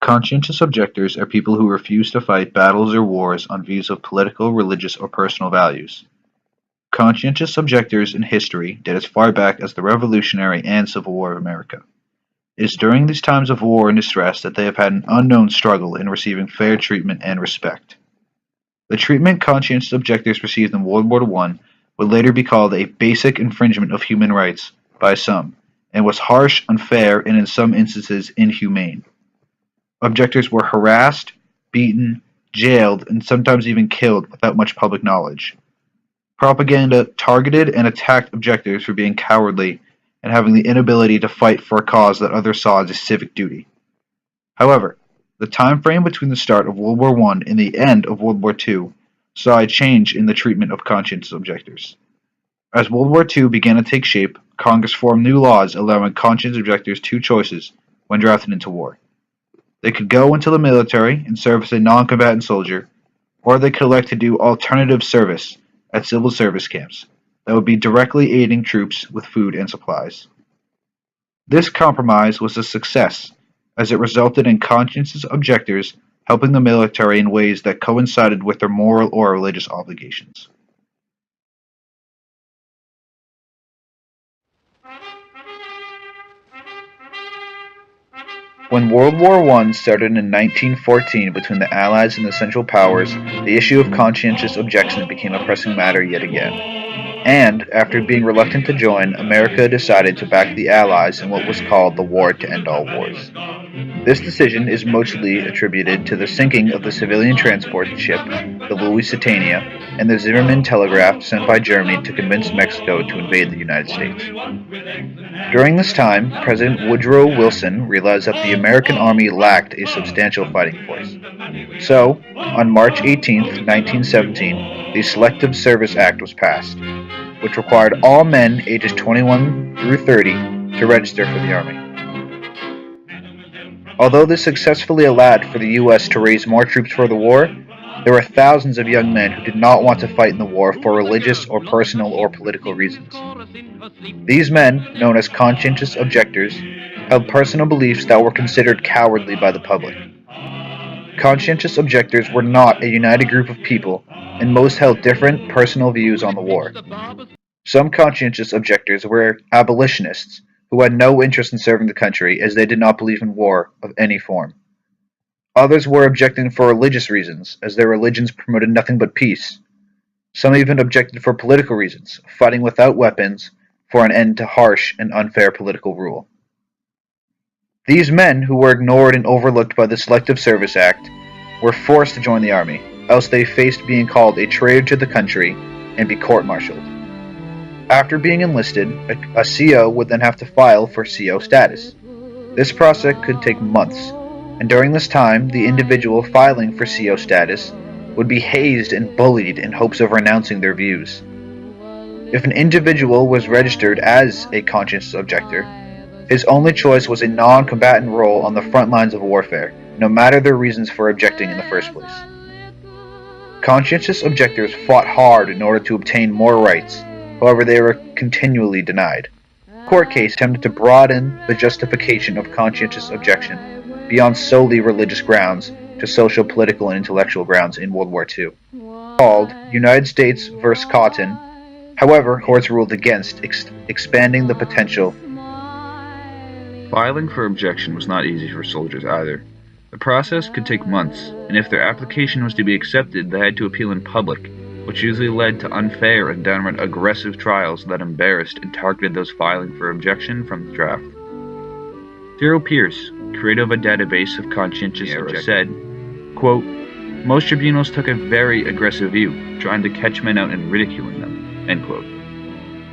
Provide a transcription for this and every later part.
Conscientious objectors are people who refuse to fight battles or wars on views of political, religious, or personal values. Conscientious objectors in history date as far back as the Revolutionary and Civil War of America. It is during these times of war and distress that they have had an unknown struggle in receiving fair treatment and respect. The treatment conscientious objectors received in World War I would later be called a basic infringement of human rights by some, and was harsh, unfair, and in some instances inhumane. Objectors were harassed, beaten, jailed, and sometimes even killed without much public knowledge. Propaganda targeted and attacked objectors for being cowardly and having the inability to fight for a cause that others saw as a civic duty. However, the time frame between the start of World War I and the end of World War II saw a change in the treatment of conscientious objectors. As World War II began to take shape, Congress formed new laws allowing conscientious objectors two choices when drafted into war. They could go into the military and serve as a non-combatant soldier, or they could elect to do alternative service at civil service camps that would be directly aiding troops with food and supplies. This compromise was a success, as it resulted in conscientious objectors helping the military in ways that coincided with their moral or religious obligations. When World War I started in 1914 between the Allies and the Central Powers, the issue of conscientious objection became a pressing matter yet again. And, after being reluctant to join, America decided to back the Allies in what was called the War to End All Wars. This decision is mostly attributed to the sinking of the civilian transport ship, the Lusitania, and the Zimmermann telegraph sent by Germany to convince Mexico to invade the United States. During this time, President Woodrow Wilson realized that the American Army lacked a substantial fighting force. So, on March 18, 1917, the Selective Service Act was passed, which required all men ages 21 through 30 to register for the Army. Although this successfully allowed for the U.S. to raise more troops for the war, there were thousands of young men who did not want to fight in the war for religious or personal or political reasons. These men, known as conscientious objectors, held personal beliefs that were considered cowardly by the public. Conscientious objectors were not a united group of people, and most held different personal views on the war. Some conscientious objectors were abolitionists, who had no interest in serving the country as they did not believe in war of any form. Others were objecting for religious reasons, as their religions promoted nothing but peace. Some even objected for political reasons, fighting without weapons for an end to harsh and unfair political rule. These men, who were ignored and overlooked by the Selective Service Act, were forced to join the Army, else they faced being called a traitor to the country and be court-martialed. After being enlisted, a CO would then have to file for CO status. This process could take months, and during this time, the individual filing for CO status would be hazed and bullied in hopes of renouncing their views. If an individual was registered as a conscientious objector, his only choice was a non-combatant role on the front lines of warfare, no matter their reasons for objecting in the first place. Conscientious objectors fought hard in order to obtain more rights. However, they were continually denied. Court cases attempted to broaden the justification of conscientious objection beyond solely religious grounds to social, political, and intellectual grounds in World War II. Called United States v. Cotton, however, courts ruled against expanding the potential. Filing for objection was not easy for soldiers either. The process could take months, and if their application was to be accepted, they had to appeal in public, which usually led to unfair and downright aggressive trials that embarrassed and targeted those filing for objection from the draft. Cyril Pierce, creator of a database of conscientious objectors, said, quote, "Most tribunals took a very aggressive view, trying to catch men out and ridiculing them," end quote.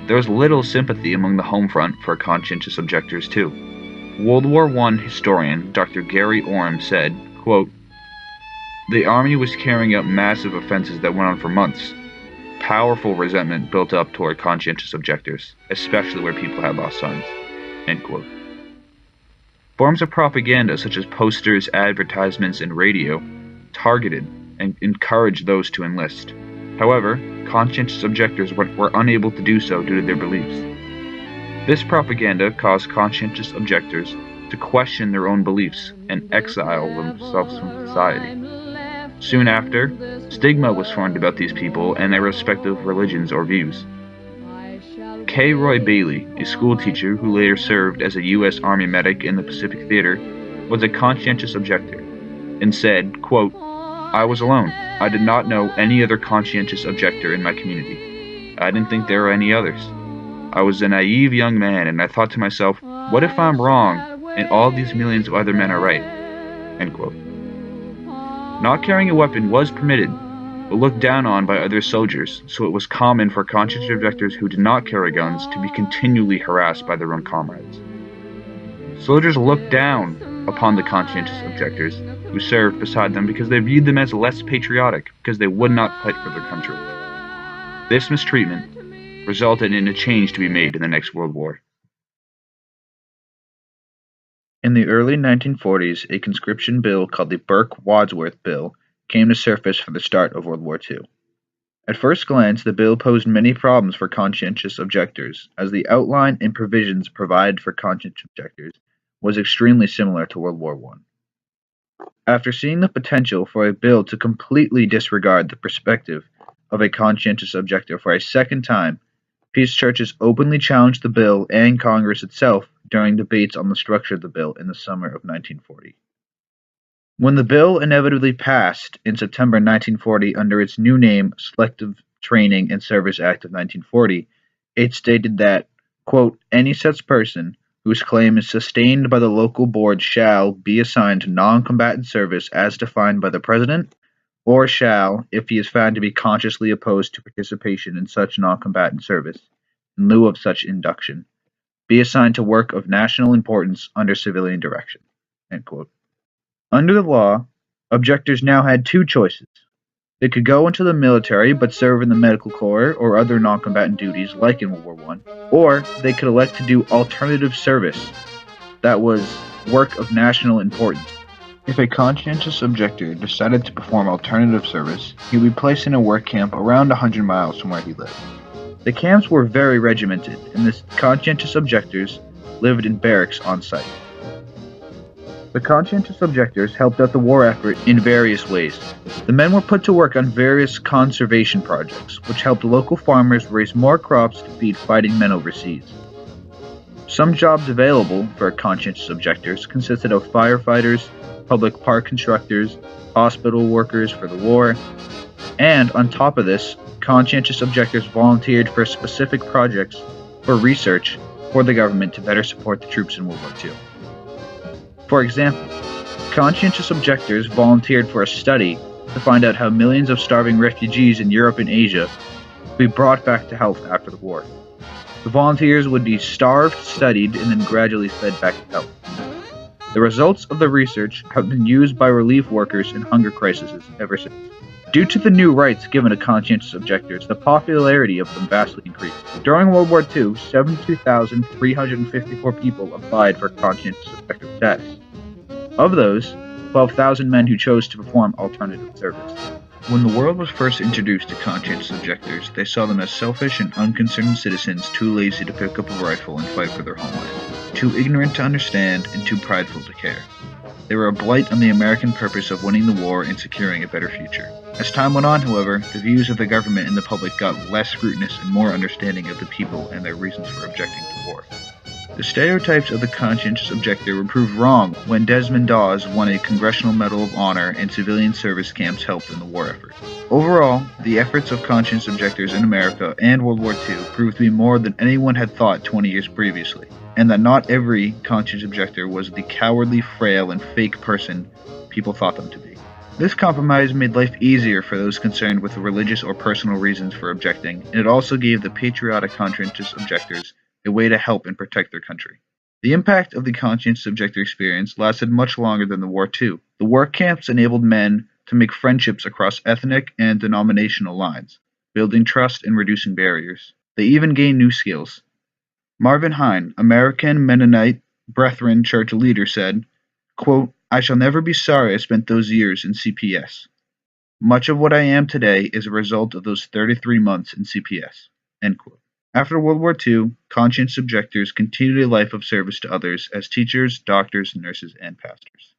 There was little sympathy among the home front for conscientious objectors too. World War I historian Dr. Gary Orm said, quote, "The Army was carrying out massive offenses that went on for months. Powerful resentment built up toward conscientious objectors, especially where people had lost sons." End quote. Forms of propaganda such as posters, advertisements, and radio targeted and encouraged those to enlist. However, conscientious objectors were unable to do so due to their beliefs. This propaganda caused conscientious objectors to question their own beliefs and exile themselves from society. Soon after, stigma was formed about these people and their respective religions or views. K. Roy Bailey, a schoolteacher who later served as a U.S. Army medic in the Pacific Theater, was a conscientious objector, and said, quote, "I was alone. I did not know any other conscientious objector in my community. I didn't think there were any others. I was a naive young man, and I thought to myself, what if I'm wrong, and all these millions of other men are right?" End quote. Not carrying a weapon was permitted, but looked down on by other soldiers, so it was common for conscientious objectors who did not carry guns to be continually harassed by their own comrades. Soldiers looked down upon the conscientious objectors who served beside them because they viewed them as less patriotic because they would not fight for their country. This mistreatment resulted in a change to be made in the next World War. In the early 1940s, a conscription bill called the Burke-Wadsworth Bill came to surface for the start of World War II. At first glance, the bill posed many problems for conscientious objectors, as the outline and provisions provided for conscientious objectors was extremely similar to World War I. After seeing the potential for a bill to completely disregard the perspective of a conscientious objector for a second time, peace churches openly challenged the bill and Congress itself during debates on the structure of the bill in the summer of 1940. When the bill inevitably passed in September 1940 under its new name, Selective Training and Service Act of 1940, it stated that, quote, "any such person whose claim is sustained by the local board shall be assigned to non-combatant service as defined by the President, or shall, if he is found to be consciously opposed to participation in such non-combatant service, in lieu of such induction, be assigned to work of national importance under civilian direction." End quote. Under the law, objectors now had two choices. They could go into the military but serve in the medical corps or other non-combatant duties like in World War I, or they could elect to do alternative service, that was, work of national importance. If a conscientious objector decided to perform alternative service, he would be placed in a work camp around 100 miles from where he lived. The camps were very regimented, and the conscientious objectors lived in barracks on site. The conscientious objectors helped out the war effort in various ways. The men were put to work on various conservation projects, which helped local farmers raise more crops to feed fighting men overseas. Some jobs available for conscientious objectors consisted of firefighters, public park constructors, hospital workers for the war, and on top of this, conscientious objectors volunteered for specific projects for research for the government to better support the troops in World War II. For example, conscientious objectors volunteered for a study to find out how millions of starving refugees in Europe and Asia would be brought back to health after the war. The volunteers would be starved, studied, and then gradually fed back to health. The results of the research have been used by relief workers in hunger crises ever since. Due to the new rights given to conscientious objectors, the popularity of them vastly increased. During World War II, 72,354 people applied for conscientious objector status. Of those, 12,000 men who chose to perform alternative service. When the world was first introduced to conscientious objectors, they saw them as selfish and unconcerned citizens too lazy to pick up a rifle and fight for their homeland, too ignorant to understand, and too prideful to care. They were a blight on the American purpose of winning the war and securing a better future. As time went on, however, the views of the government and the public got less scrutinous and more understanding of the people and their reasons for objecting to war. The stereotypes of the conscientious objector were proved wrong when Desmond Dawes won a Congressional Medal of Honor and civilian service camps helped in the war effort. Overall, the efforts of conscientious objectors in America and World War II proved to be more than anyone had thought 20 years previously, and that not every conscientious objector was the cowardly, frail, and fake person people thought them to be. This compromise made life easier for those concerned with religious or personal reasons for objecting, and it also gave the patriotic conscientious objectors a way to help and protect their country. The impact of the conscientious objector experience lasted much longer than the war too. The work camps enabled men to make friendships across ethnic and denominational lines, building trust and reducing barriers. They even gained new skills. Marvin Hine, American Mennonite Brethren church leader, said, quote, "I shall never be sorry I spent those years in CPS. Much of what I am today is a result of those 33 months in CPS." End quote. After World War II, conscientious objectors continued a life of service to others as teachers, doctors, nurses, and pastors.